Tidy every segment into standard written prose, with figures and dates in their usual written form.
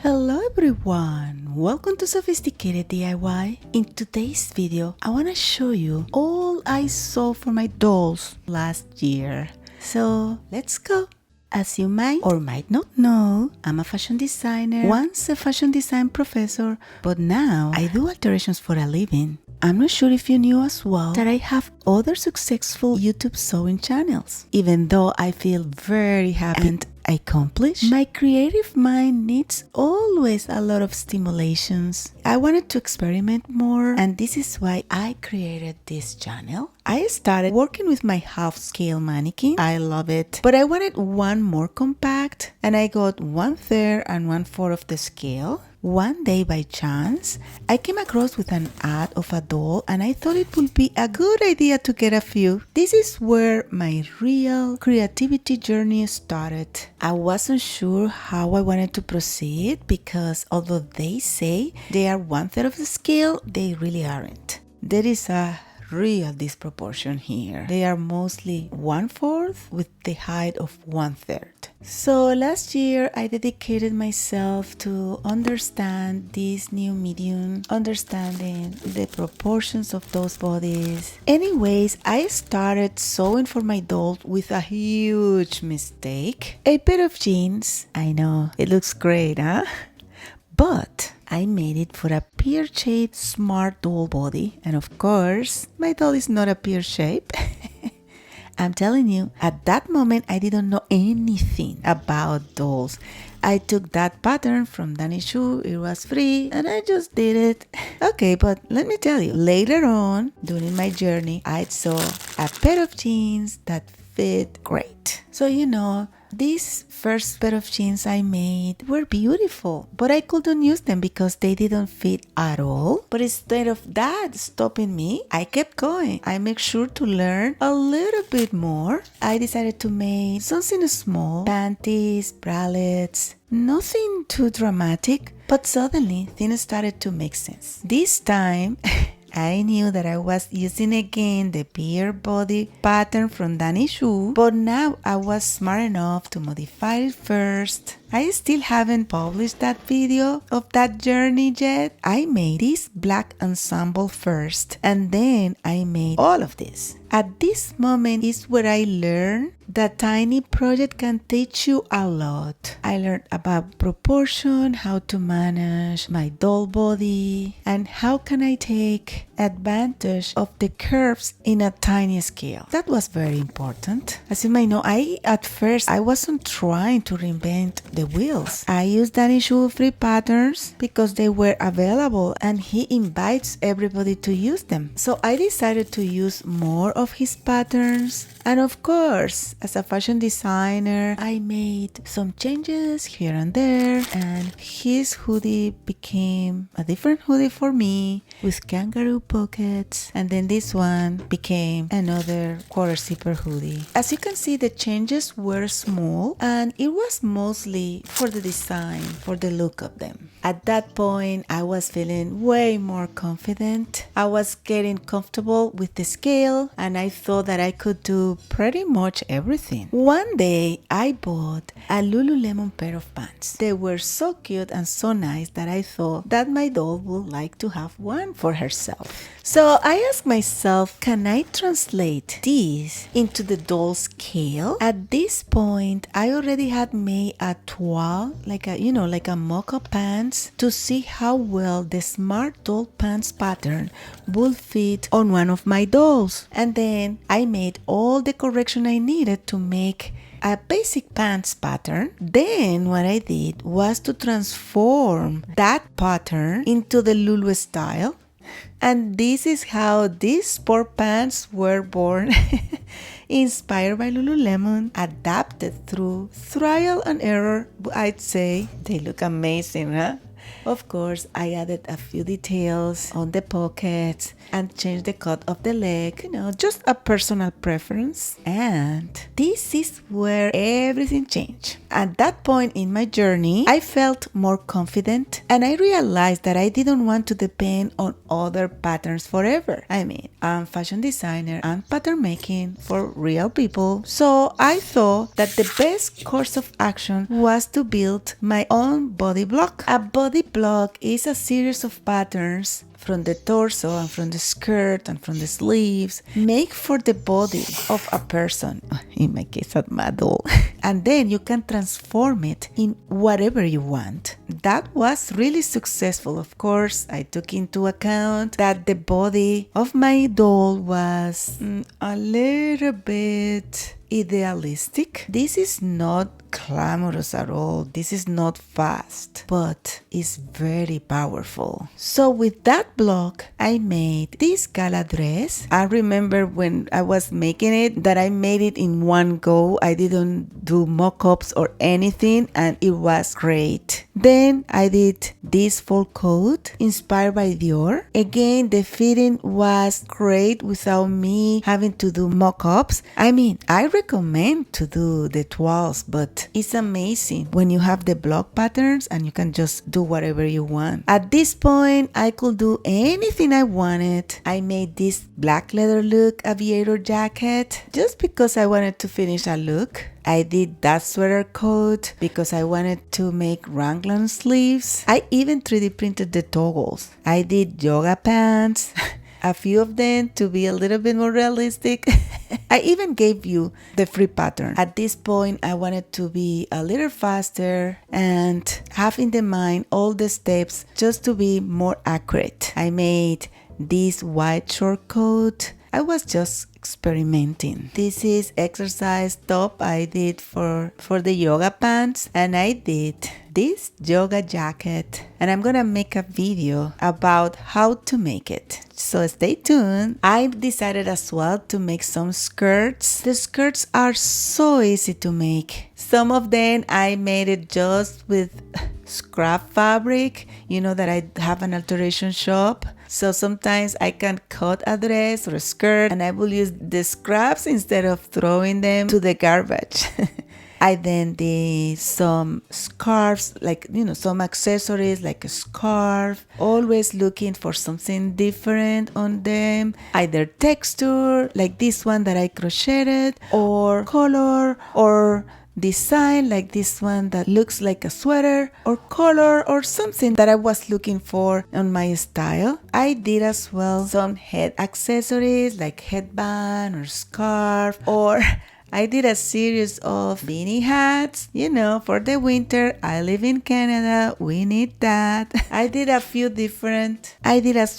Hello everyone, welcome to Sophisticated DIY. In today's video, I want to show you all I saw for my dolls last year. So let's go. As you might or might not know, I'm a fashion designer, once a fashion design professor, but now I do alterations for a living. I'm not sure if you knew as well that I have other successful YouTube sewing channels. Even though I feel very happy and accomplished, my creative mind needs always a lot of stimulations. I wanted to experiment more, and this is why I created this channel. I started working with my half-scale mannequin. I love it, but I wanted one more compact, and I got 1/3 and 1/4 of the scale. One day by chance, I came across with an ad of a doll and I thought it would be a good idea to get a few. This is where my real creativity journey started. I wasn't sure how I wanted to proceed because although they say they are 1/3 of the scale, they really aren't. There is a real disproportion here. They are mostly 1/4 with the height of 1/3. So last year I dedicated myself to understand this new medium, understanding the proportions of those bodies. Anyways, I started sewing for my doll with a huge mistake. A pair of jeans. I know, it looks great, huh? But I made it for a pear-shaped smart doll body, and of course, my doll is not a pear shape. I'm telling you, at that moment, I didn't know anything about dolls. I took that pattern from Danny Shoe, it was free, and I just did it. Okay, but let me tell you, later on, during my journey, I saw a pair of jeans that fit great. So, these first pair of jeans I made were beautiful, but I couldn't use them because they didn't fit at all. But instead of that stopping me, I kept going. I make sure to learn a little bit more. I decided to make something small, panties, bralettes, nothing too dramatic, but suddenly things started to make sense. This time, I knew that I was using again the pear body pattern from Danny Shoe, but now I was smart enough to modify it first. I still haven't published that video of that journey yet. I made this black ensemble first, and then I made all of this. At this moment is where I learned that tiny project can teach you a lot. I learned about proportion, how to manage my doll body, and how can I take advantage of the curves in a tiny scale. That was very important. As you may know, at first I wasn't trying to reinvent the wheels. I used Danny Shoe free patterns because they were available and he invites everybody to use them. So I decided to use more of his patterns, and of course, as a fashion designer, I made some changes here and there, and his hoodie became a different hoodie for me with kangaroo pockets, and then this one became another quarter zipper hoodie. As you can see, the changes were small and it was mostly for the design, for the look of them. At that point, I was feeling way more confident. I was getting comfortable with the scale and I thought that I could do pretty much everything. One day, I bought a Lululemon pair of pants. They were so cute and so nice that I thought that my doll would like to have one for herself. So I asked myself, can I translate this into the doll scale? At this point, I already had made a toile, like a mock-up pants, to see how well the smart doll pants pattern would fit on one of my dolls. And then I made all the correction I needed to make a basic pants pattern. Then what I did was to transform that pattern into the Lulu style. And this is how these sport pants were born. Inspired by Lululemon, adapted through trial and error, I'd say. They look amazing, huh? Of course, I added a few details on the pockets and changed the cut of the leg, just a personal preference. And this is where everything changed. At that point in my journey, I felt more confident and I realized that I didn't want to depend on other patterns forever. I mean, I'm fashion designer and pattern making for real people. So I thought that the best course of action was to build my own body block. A body block is a series of patterns from the torso and from the skirt and from the sleeves, make for the body of a person, in my case, a model. And then you can transform it in whatever you want. That was really successful. Of course, I took into account that the body of my doll was a little bit idealistic. This is not glamorous at all. This is not fast, but it's very powerful. So with that block, I made this gala dress. I remember when I was making it that I made it in one go. I didn't do mock-ups or anything, and it was great. Then I did this full coat inspired by Dior. Again, the fitting was great without me having to do mock-ups. I mean, I recommend to do the toiles, but it's amazing when you have the block patterns and you can just do whatever you want. At this point, I could do anything I wanted. I made this black leather look aviator jacket just because I wanted to finish a look. I did that sweater coat because I wanted to make raglan sleeves. I even 3D printed the toggles. I did yoga pants. A few of them to be a little bit more realistic. I even gave you the free pattern. At this point, I wanted to be a little faster and have in the mind all the steps just to be more accurate. I made this white short coat. I was just experimenting. This is exercise top I did for the yoga pants, and I did this yoga jacket, and I'm gonna make a video about how to make it. So stay tuned. I decided as well to make some skirts. The skirts are so easy to make. Some of them I made it just with scrap fabric. You know that I have an alteration shop. So sometimes I can cut a dress or a skirt and I will use the scraps instead of throwing them to the garbage. I then did some scarves, like, some accessories like a scarf, always looking for something different on them, either texture, like this one that I crocheted, or color, or design like this one that looks like a sweater, or color, or something that I was looking for on my style. I did as well some head accessories like headband or scarf, or I did a series of beanie hats, for the winter. I live in Canada, we need that. I did as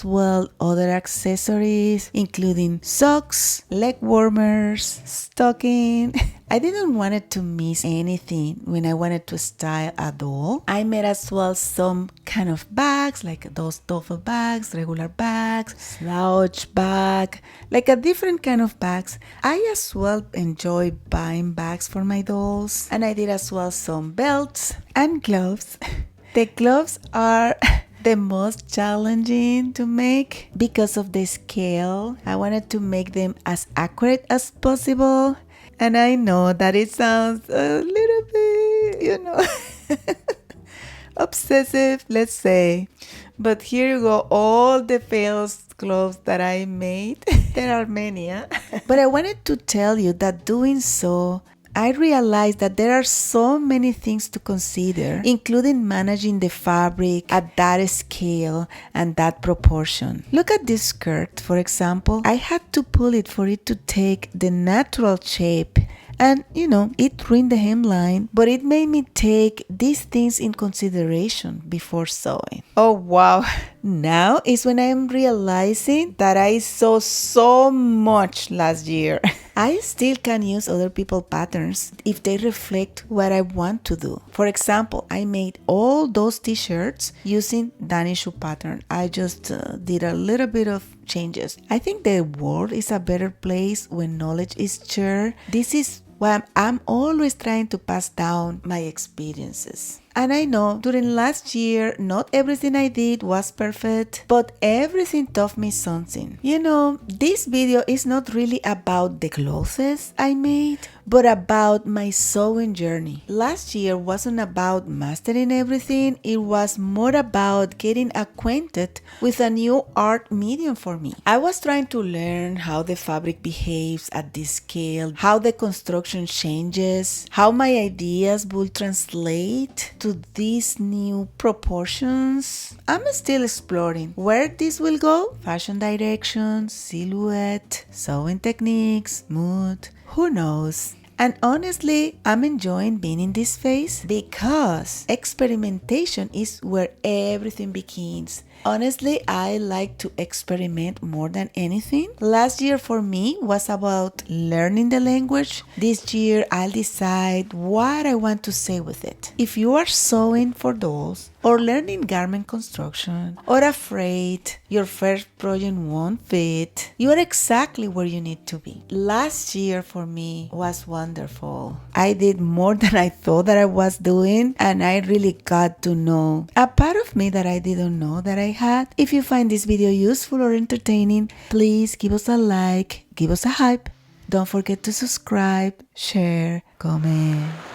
well other accessories, including socks, leg warmers, stocking. I didn't want it to miss anything when I wanted to style a doll. I made as well some kind of bags, like those duffel bags, regular bags, slouch bag, like a different kind of bags. I as well enjoy buying bags for my dolls. And I did as well some belts and gloves. The gloves are the most challenging to make because of the scale. I wanted to make them as accurate as possible. And I know that it sounds a little bit, obsessive, let's say. But here you go, all the fails clothes that I made. There are many, huh? But I wanted to tell you that doing so, I realized that there are so many things to consider, including managing the fabric at that scale and that proportion. Look at this skirt, for example. I had to pull it for it to take the natural shape. And, it ruined the hemline, but it made me take these things in consideration before sewing. Oh, wow. Now is when I'm realizing that I sew so much last year. I still can use other people's patterns if they reflect what I want to do. For example, I made all those t-shirts using Danish pattern. I just did a little bit of changes. I think the world is a better place when knowledge is shared. This is why I'm always trying to pass down my experiences. And I know during last year, not everything I did was perfect, but everything taught me something. You know, this video is not really about the clothes I made, but about my sewing journey. Last year wasn't about mastering everything, it was more about getting acquainted with a new art medium for me. I was trying to learn how the fabric behaves at this scale, how the construction changes, how my ideas will translate to these new proportions. I'm still exploring where this will go. Fashion direction, silhouette, sewing techniques, mood, who knows? And honestly, I'm enjoying being in this phase because experimentation is where everything begins. Honestly, I like to experiment more than anything. Last year for me was about learning the language. This year I'll decide what I want to say with it. If you are sewing for dolls or learning garment construction or afraid your first project won't fit, you are exactly where you need to be. Last year for me was wonderful. I did more than I thought that I was doing, and I really got to know a part of me that I didn't know that I had. If you find this video useful or entertaining, please give us a like, give us a hype. Don't forget to subscribe, share, comment.